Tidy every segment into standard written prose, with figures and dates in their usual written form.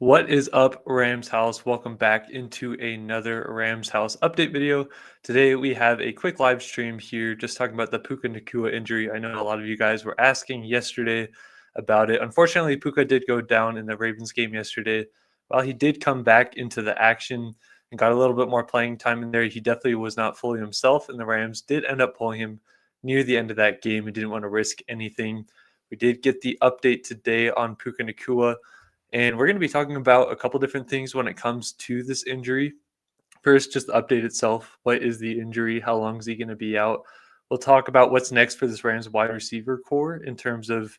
What is up, Rams House? Welcome back into another Rams House update video. Today we have a quick live stream here just talking about the Puka Nacua injury. I know a lot of you guys were asking yesterday about it. Unfortunately, Puka did go down in the Ravens game yesterday. While he did come back into the action and got a little bit more playing time in there, he definitely was not fully himself, and the Rams did end up pulling him near the end of that game and didn't want to risk anything. We did get the update today on Puka Nacua. And we're going to be talking about a couple different things when it comes to this injury. First, just the update itself. What is the injury? How long is he going to be out? We'll talk about what's next for this Rams wide receiver core in terms of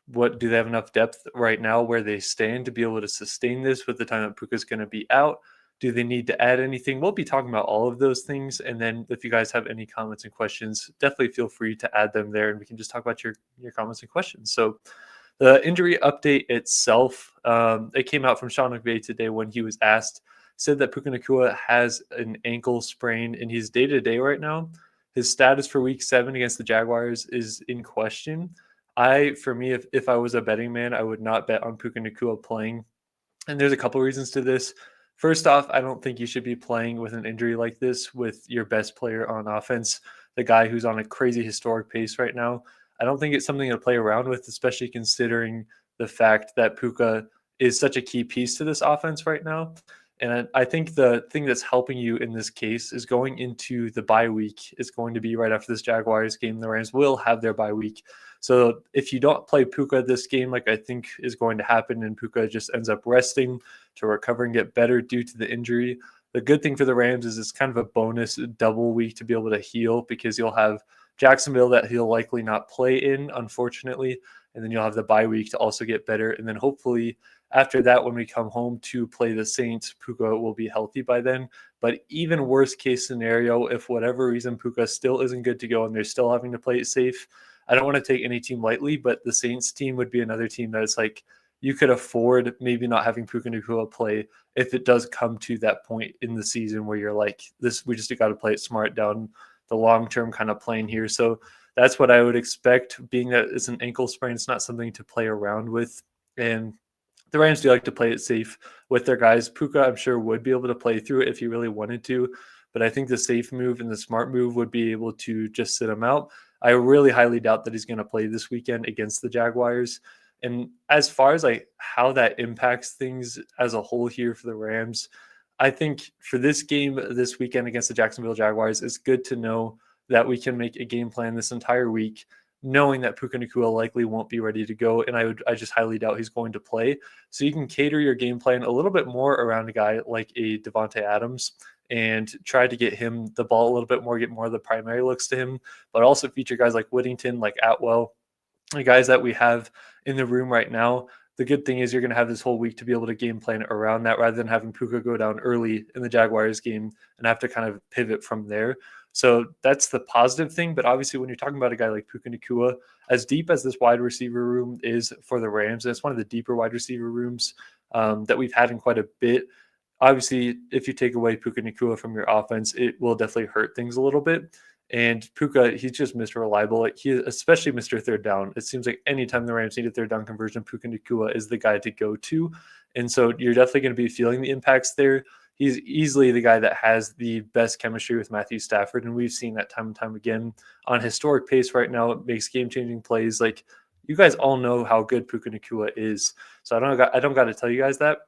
what do they have enough depth right now where they stand to be able to sustain this with the time that Puka's going to be out. Do they need to add anything? We'll be talking about all of those things. And then if you guys have any comments and questions, definitely feel free to add them there and we can just talk about your comments and questions. So the injury update itself, it came out from Sean McVay today when he was asked, said that Puka Nacua has an ankle sprain and he's day-to-day right now. His status for week 7 against the Jaguars is in question. For me, if I was a betting man, I would not bet on Puka Nacua playing. And there's a couple reasons to this. First off, I don't think you should be playing with an injury like this with your best player on offense, the guy who's on a crazy historic pace right now. I don't think it's something to play around with, especially considering the fact that Puka is such a key piece to this offense right now. And I think the thing that's helping you in this case is going into the bye week is going to be right after this Jaguars game. The Rams will have their bye week. So if you don't play Puka this game, like I think is going to happen, and Puka just ends up resting to recover and get better due to the injury, the good thing for the Rams is it's kind of a bonus double week to be able to heal because you'll have Jacksonville that he'll likely not play in, unfortunately. And then you'll have the bye week to also get better. And then hopefully after that, when we come home to play the Saints, Puka will be healthy by then. But even worst case scenario, if whatever reason Puka still isn't good to go and they're still having to play it safe, I don't want to take any team lightly, but the Saints team would be another team that is like you could afford maybe not having Puka Nacua play if it does come to that point in the season where you're like, this, we just got to play it smart down the long-term kind of plane here. So that's what I would expect, being that it's an ankle sprain. It's not something to play around with. And the Rams do like to play it safe with their guys. Puka, I'm sure, would be able to play through it if he really wanted to. But I think the safe move and the smart move would be able to just sit him out. I really highly doubt that he's going to play this weekend against the Jaguars. And as far as like how that impacts things as a whole here for the Rams, I think for this game this weekend against the Jacksonville Jaguars, it's good to know that we can make a game plan this entire week, knowing that Puka Nacua likely won't be ready to go, and I just highly doubt he's going to play. So you can cater your game plan a little bit more around a guy like a Devontae Adams and try to get him the ball a little bit more, get more of the primary looks to him, but also feature guys like Whittington, like Atwell, the guys that we have in the room right now. The good thing is you're going to have this whole week to be able to game plan around that rather than having Puka go down early in the Jaguars game and have to kind of pivot from there. So that's the positive thing. But obviously, when you're talking about a guy like Puka Nacua, as deep as this wide receiver room is for the Rams, and it's one of the deeper wide receiver rooms that we've had in quite a bit. Obviously, if you take away Puka Nacua from your offense, it will definitely hurt things a little bit. And Puka, he's just Mr. Reliable. Like he, especially Mr. Third Down. It seems like anytime the Rams need a third down conversion, Puka Nacua is the guy to go to. And so you're definitely going to be feeling the impacts there. He's easily the guy that has the best chemistry with Matthew Stafford, and we've seen that time and time again on historic pace right now. It makes game-changing plays. Like you guys all know how good Puka Nacua is, so I don't got to tell you guys that.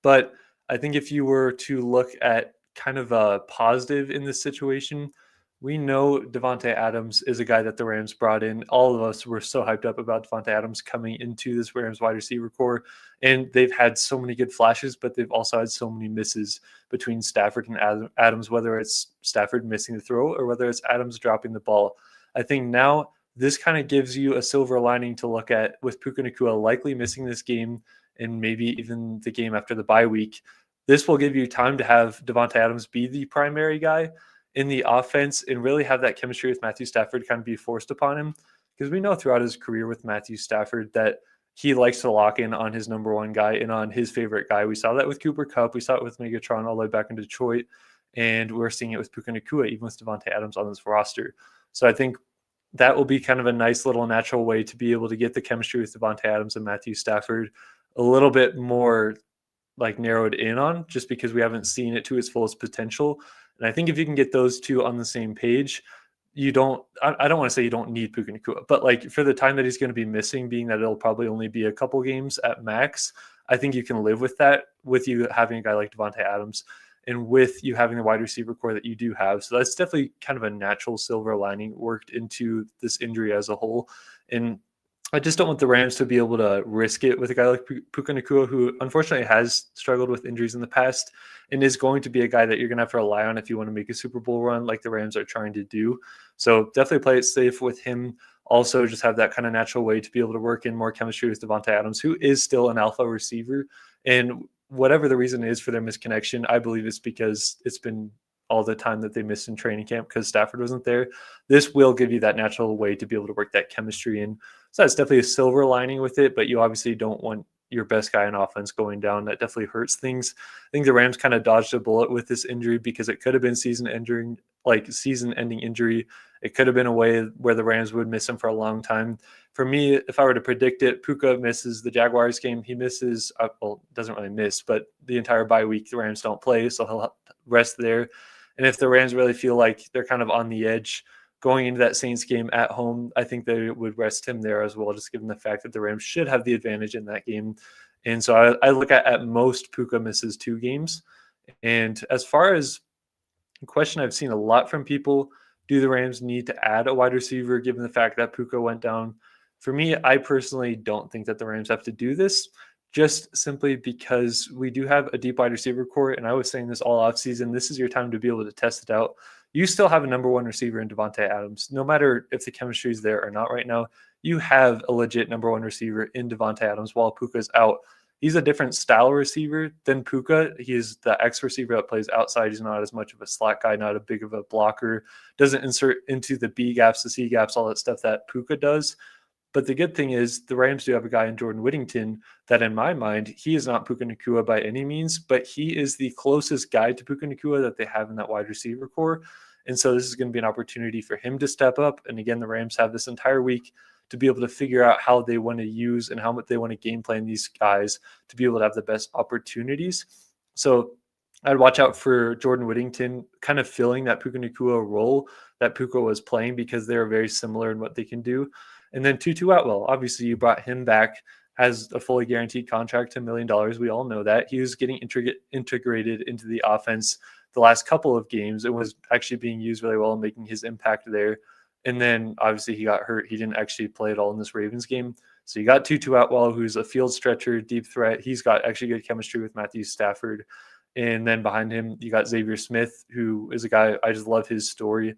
But I think if you were to look at kind of a positive in this situation, we know Devontae Adams is a guy that the Rams brought in. All of us were so hyped up about Devontae Adams coming into this Rams wide receiver core, and they've had so many good flashes, but they've also had so many misses between Stafford and Adams, whether it's Stafford missing the throw or whether it's Adams dropping the ball. I think now this kind of gives you a silver lining to look at with Puka Nacua likely missing this game and maybe even the game after the bye week. This will give you time to have Devontae Adams be the primary guy in the offense and really have that chemistry with Matthew Stafford kind of be forced upon him. Because we know throughout his career with Matthew Stafford that he likes to lock in on his number one guy and on his favorite guy. We saw that with Cooper Kupp. We saw it with Megatron all the way back in Detroit. And we're seeing it with Puka Nacua, even with Devontae Adams on this roster. So I think that will be kind of a nice little natural way to be able to get the chemistry with Devontae Adams and Matthew Stafford a little bit more like narrowed in on, just because we haven't seen it to its fullest potential. And I think if you can get those two on the same page, you don't. I don't want to say you don't need Puka Nacua, but like for the time that he's going to be missing, being that it'll probably only be a couple games at max, I think you can live with that. With you having a guy like Devontae Adams, and with you having the wide receiver core that you do have, so that's definitely kind of a natural silver lining worked into this injury as a whole. And I just don't want the Rams to be able to risk it with a guy like Puka Nacua, who unfortunately has struggled with injuries in the past and is going to be a guy that you're going to have to rely on if you want to make a Super Bowl run like the Rams are trying to do. So definitely play it safe with him. Also, just have that kind of natural way to be able to work in more chemistry with Devontae Adams, who is still an alpha receiver. And whatever the reason is for their misconnection, I believe it's because it's been all the time that they missed in training camp because Stafford wasn't there. This will give you that natural way to be able to work that chemistry in. So that's definitely a silver lining with it, but you obviously don't want your best guy in offense going down. That definitely hurts things. I think the Rams kind of dodged a bullet with this injury because it could have been season-ending injury. It could have been a way where the Rams would miss him for a long time. For me, if I were to predict it, Puka misses the Jaguars game. He misses, doesn't really miss, but the entire bye week, the Rams don't play, so he'll rest there. And if the Rams really feel like they're kind of on the edge going into that Saints game at home, I think they would rest him there as well, just given the fact that the Rams should have the advantage in that game. And so I look at most Puka misses 2 games. And as far as a question I've seen a lot from people, do the Rams need to add a wide receiver given the fact that Puka went down? For me, I personally don't think that the Rams have to do this, just simply because we do have a deep wide receiver core. And I was saying this all offseason. This is your time to be able to test it out. You still have a number one receiver in Devontae Adams. No matter if the chemistry is there or not right now, you have a legit number one receiver in Devontae Adams while Puka's out. He's a different style receiver than Puka. He's the X receiver that plays outside. He's not as much of a slot guy, not a big of a blocker, doesn't insert into the B gaps, the C gaps, all that stuff that Puka does. But the good thing is the Rams do have a guy in Jordan Whittington that, in my mind, he is not Puka Nacua by any means, but he is the closest guy to Puka Nacua that they have in that wide receiver core. And so this is going to be an opportunity for him to step up. And again, the Rams have this entire week to be able to figure out how they want to use and how much they want to game plan these guys to be able to have the best opportunities. So I'd watch out for Jordan Whittington kind of filling that Puka Nacua role that Puka was playing because they're very similar in what they can do. And then Tutu Atwell, obviously you brought him back, has a fully guaranteed contract, $1 million. We all know that. He was getting integrated into the offense the last couple of games and was actually being used really well and making his impact there. And then obviously he got hurt. He didn't actually play at all in this Ravens game. So you got Tutu Atwell, who's a field stretcher, deep threat. He's got actually good chemistry with Matthew Stafford. And then behind him, you got Xavier Smith, who is a guy, I just love his story.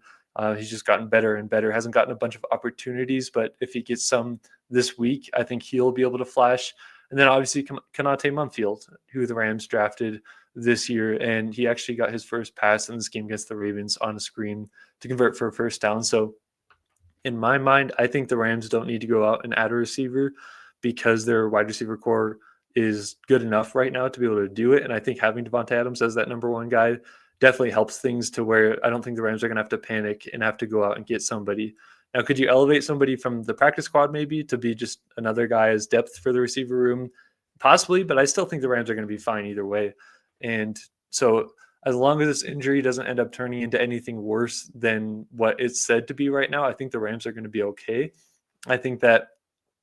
He's just gotten better and better. Hasn't gotten a bunch of opportunities, but if he gets some this week, I think he'll be able to flash. And then obviously Kanate Mumfield, who the Rams drafted this year, and he actually got his first pass in this game against the Ravens on a screen to convert for a first down. So in my mind, I think the Rams don't need to go out and add a receiver because their wide receiver core is good enough right now to be able to do it. And I think having Devontae Adams as that number one guy definitely helps things to where I don't think the Rams are going to have to panic and have to go out and get somebody. Now, could you elevate somebody from the practice squad maybe to be just another guy as depth for the receiver room? Possibly, but I still think the Rams are going to be fine either way. And so as long as this injury doesn't end up turning into anything worse than what it's said to be right now, I think the Rams are going to be okay. I think that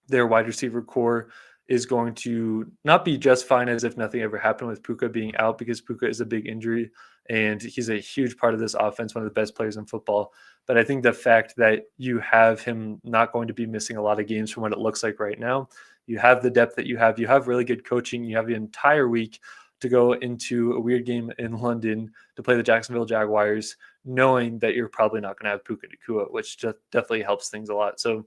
their wide receiver core is going to not be just fine as if nothing ever happened with Puka being out, because Puka is a big injury and he's a huge part of this offense, one of the best players in football. But I think the fact that you have him not going to be missing a lot of games from what it looks like right now, you have the depth that you have really good coaching, you have the entire week to go into a weird game in London to play the Jacksonville Jaguars, knowing that you're probably not going to have Puka Nacua, which just definitely helps things a lot. So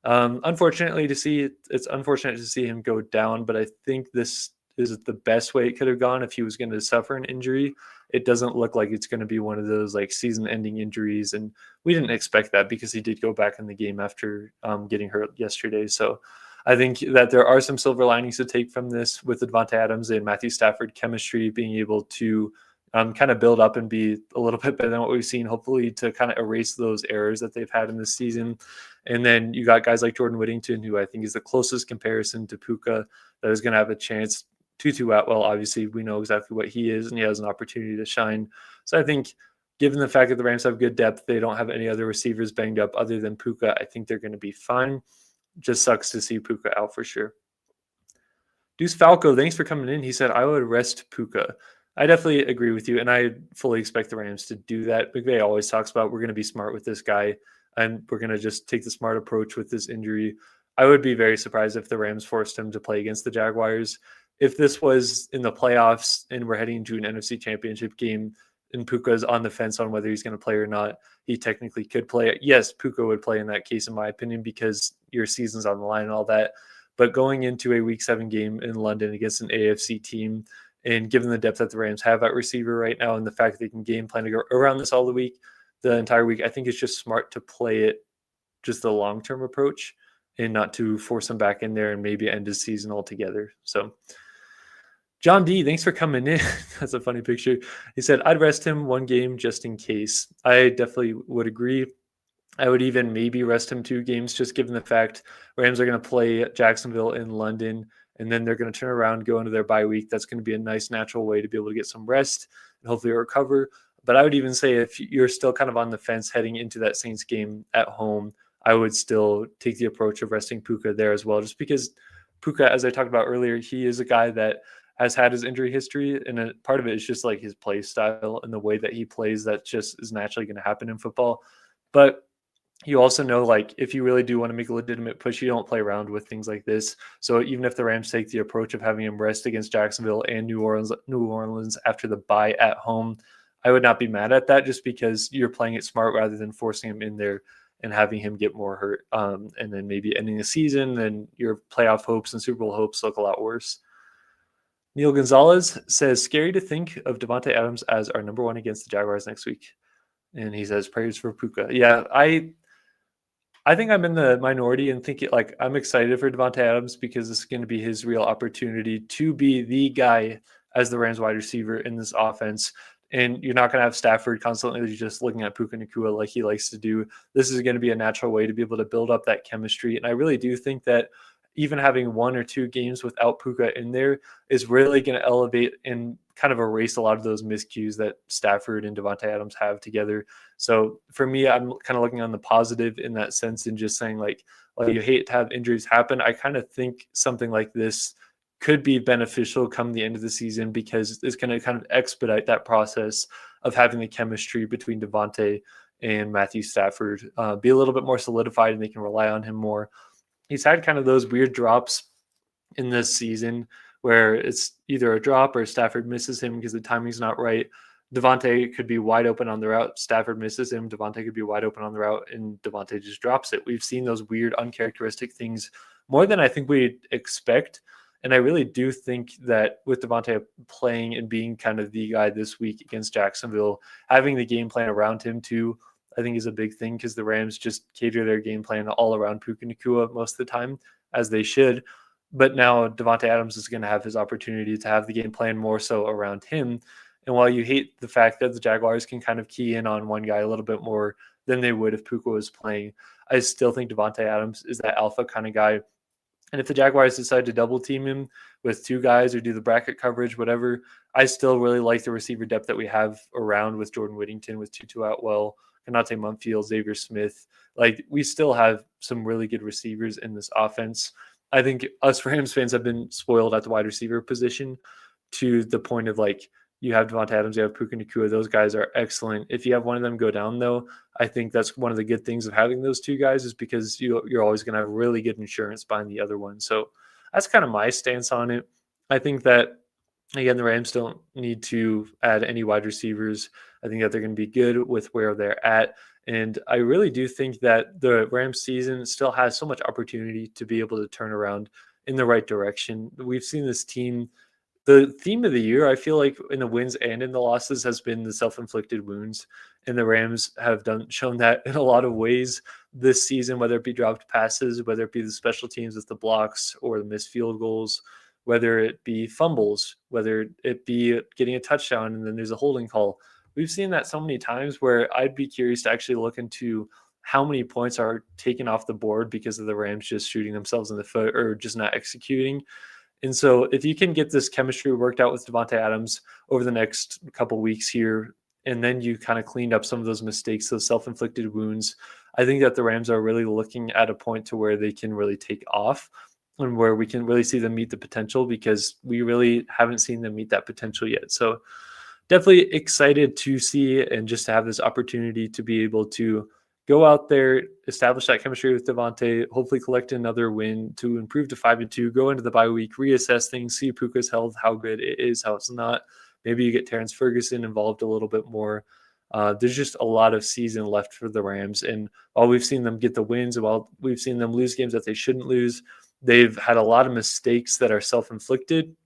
it's unfortunate to see him go down, but I think this is the best way it could have gone if he was going to suffer an injury. It doesn't look like it's going to be one of those like season-ending injuries, and we didn't expect that because he did go back in the game after getting hurt yesterday. So I think that there are some silver linings to take from this with Devontae Adams and Matthew Stafford chemistry being able to kind of build up and be a little bit better than what we've seen, hopefully to kind of erase those errors that they've had in this season. And then you got guys like Jordan Whittington, who I think is the closest comparison to Puka that is going to have a chance Tutu Atwell, obviously, we know exactly what he is, and he has an opportunity to shine. So I think, given the fact that the Rams have good depth, they don't have any other receivers banged up other than Puka, I think they're going to be fine. Just sucks to see Puka out for sure. Deuce Falco, thanks for coming in. He said, I would rest Puka. I definitely agree with you, and I fully expect the Rams to do that. McVay always talks about we're going to be smart with this guy, and we're going to just take the smart approach with this injury. I would be very surprised if the Rams forced him to play against the Jaguars. If this was in the playoffs and we're heading to an NFC Championship game and Puka's on the fence on whether he's going to play or not, he technically could play. Yes, Puka would play in that case, in my opinion, because your season's on the line and all that. But going into a Week 7 game in London against an AFC team, and given the depth that the Rams have at receiver right now and the fact that they can game plan to go around this all the entire week, I think it's just smart to play it just the long-term approach and not to force him back in there and maybe end his season altogether. So John D, thanks for coming in. That's a funny picture. He said, I'd rest him one game just in case. I definitely would agree. I would even maybe rest him 2 games, just given the fact Rams are going to play Jacksonville in London, and then they're going to turn around, go into their bye week. That's going to be a nice natural way to be able to get some rest and hopefully recover. But I would even say if you're still kind of on the fence heading into that Saints game at home, I would still take the approach of resting Puka there as well, just because Puka, as I talked about earlier, he is a guy that has had his injury history, and a part of it is just like his play style and the way that he plays. That just is naturally going to happen in football. But you also know, like, if you really do want to make a legitimate push, you don't play around with things like this. So even if the Rams take the approach of having him rest against Jacksonville and New Orleans after the bye at home, I would not be mad at that, just because you're playing it smart rather than forcing him in there and having him get more hurt. And then maybe ending the season and your playoff hopes and Super Bowl hopes look a lot worse. Neil Gonzalez says, scary to think of Davante Adams as our number 1 against the Jaguars next week. And he says, prayers for Puka. Yeah, I think I'm in the minority and think like I'm excited for Davante Adams because this is going to be his real opportunity to be the guy as the Rams wide receiver in this offense. And you're not going to have Stafford constantly just looking at Puka Nacua like he likes to do. This is going to be a natural way to be able to build up that chemistry. And I really do think that even having 1 or 2 games without Puka in there is really going to elevate and kind of erase a lot of those miscues that Stafford and Davante Adams have together. So for me, I'm kind of looking on the positive in that sense and just saying like you hate to have injuries happen. I kind of think something like this could be beneficial come the end of the season because it's going to kind of expedite that process of having the chemistry between Davante and Matthew Stafford be a little bit more solidified, and they can rely on him more. He's had kind of those weird drops in this season where it's either a drop or Stafford misses him because the timing's not right. Davante could be wide open on the route. Stafford misses him. Davante could be wide open on the route, and Davante just drops it. We've seen those weird, uncharacteristic things more than I think we'd expect. And I really do think that with Davante playing and being kind of the guy this week against Jacksonville, having the game plan around him too, I think is a big thing because the Rams just cater their game plan all around Puka Nacua most of the time, as they should. But now Davante Adams is going to have his opportunity to have the game plan more so around him. And while you hate the fact that the Jaguars can kind of key in on one guy a little bit more than they would if Puka was playing, I still think Davante Adams is that alpha kind of guy. And if the Jaguars decide to double team him with 2 guys or do the bracket coverage, whatever, I still really like the receiver depth that we have around with Jordan Whittington, with Tutu Atwell, Konate Mumpfield, Xavier Smith. Like, we still have some really good receivers in this offense. I think us Rams fans have been spoiled at the wide receiver position to the point of like, you have Davante Adams, you have Puka Nacua. Those guys are excellent. If you have one of them go down, though, I think that's one of the good things of having those 2 guys is because you're always going to have really good insurance behind the other one. So that's kind of my stance on it. I think that, again, the Rams don't need to add any wide receivers. I think that they're going to be good with where they're at. And I really do think that the Rams season still has so much opportunity to be able to turn around in the right direction. We've seen this team. The theme of the year, I feel like in the wins and in the losses, has been the self-inflicted wounds. And the Rams have shown that in a lot of ways this season, whether it be dropped passes, whether it be the special teams with the blocks or the missed field goals, whether it be fumbles, whether it be getting a touchdown and then there's a holding call. We've seen that so many times where I'd be curious to actually look into how many points are taken off the board because of the Rams just shooting themselves in the foot or just not executing. And so if you can get this chemistry worked out with Devontae Adams over the next couple weeks here, and then you kind of cleaned up some of those mistakes, those self-inflicted wounds, I think that the Rams are really looking at a point to where they can really take off and where we can really see them meet the potential, because we really haven't seen them meet that potential yet. So definitely excited to see and just to have this opportunity to be able to go out there, establish that chemistry with Devontae, hopefully collect another win to improve to 5-2, go into the bye week, reassess things, see Puka's health, how good it is, how it's not. Maybe you get Terrence Ferguson involved a little bit more. There's just a lot of season left for the Rams. And while we've seen them get the wins, while we've seen them lose games that they shouldn't lose, they've had a lot of mistakes that are self-inflicted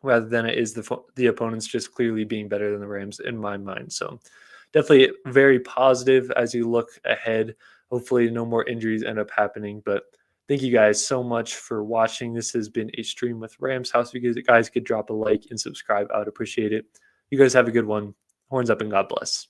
rather than it is the opponents just clearly being better than the Rams in my mind. So definitely very positive as you look ahead. Hopefully no more injuries end up happening. But thank you guys so much for watching. This has been a stream with Rams House. If you guys could drop a like and subscribe, I would appreciate it. You guys have a good one. Horns up and God bless.